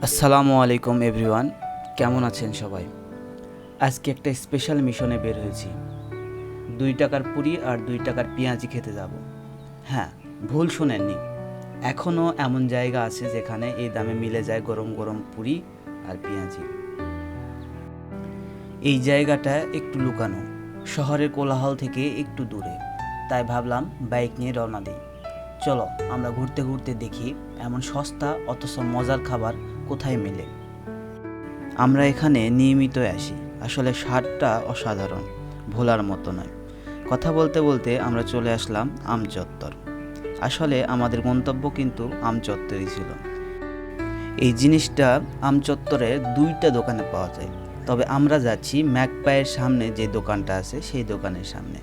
আসসালামু আলাইকুম এভরিওয়ান, কেমন আছেন সবাই? আজকে একটা স্পেশাল মিশনে বের হয়েছি। 2 টাকার পুরি আর 2 টাকার পেঁয়াজি খেতে যাব। হ্যাঁ, ভুল শোনেননি। এখনও এমন জায়গা আছে যেখানে এই দামে মিলে যায় গরম গরম পুরি আর পেঁয়াজি। এই জায়গাটা একটু লুকানো, শহরের কোলাহল থেকে একটু দূরে। তাই ভাবলাম বাইক নিয়ে রওনা দিই। চলো আমরা ঘুরতে ঘুরতে দেখি এমন সস্তা অথচ মজার খাবার কোথায় মেলে। আমরা এখানে নিয়মিত আসি, আসলে স্বাদটা অসাধারণ, ভোলার মতো নয়। কথা বলতে বলতে আমরা চলে আসলাম আম চত্বর। আসলে আমাদের গন্তব্য কিন্তু আম চত্বরই ছিল। এই জিনিসটা আম চত্বরে 2টা দোকানে পাওয়া যায়, তবে আমরা যাচ্ছি ম্যাকপায়ের সামনে যে দোকানটা আছে সেই দোকানের সামনে।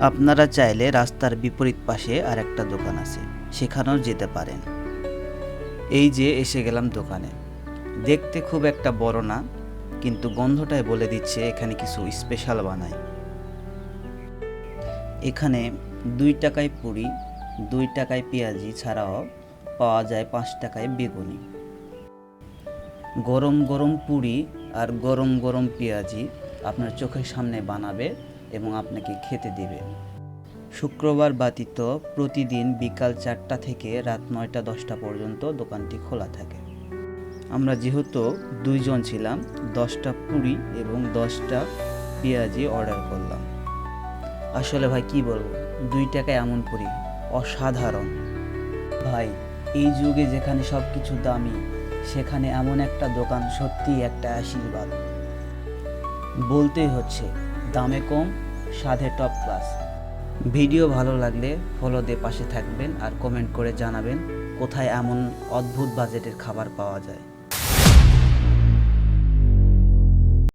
আপনারা চাইলে রাস্তার বিপরীত পাশে আর একটা দোকান আছে, সেখানেও যেতে পারেন। এই যে এসে গেলাম দোকানে। দেখতে খুব একটা বড় না, কিন্তু গন্ধটাই বলে দিচ্ছে এখানে কিছু স্পেশাল বানায়। এখানে 2 টাকায় পুরি, 2 টাকায় পেঁয়াজি ছাড়াও পাওয়া যায় 5 টাকায় বেগুনি। গরম গরম পুরি আর গরম গরম পেঁয়াজি আপনার চোখের সামনে বানাবে এবং আপনাকে খেতে দিবে। শুক্রবার ব্যতীত প্রতিদিন বিকাল 4টা থেকে রাত 9টা-10টা পর্যন্ত দোকানটি খোলা থাকে। আমরা যেহেতু 2 জন ছিলাম, 10টা পুরি এবং 10টা পেঁয়াজি অর্ডার করলাম। আসলে ভাই কি বলবো, 2 টাকায় এমন পুরি অসাধারণ। ভাই, এই যুগে যেখানে সব কিছু দামি, সেখানে এমন একটা দোকান সত্যিই একটা আশীর্বাদ। বলতেই হচ্ছে, দামে কম, স্বাদে টপ ক্লাস। ভিডিও ভালো লাগলে ফলো দিয়ে পাশে থাকবেন আর কমেন্ট করে জানাবেন কোথায় এমন অদ্ভুত বাজেটের খাবার পাওয়া যায়।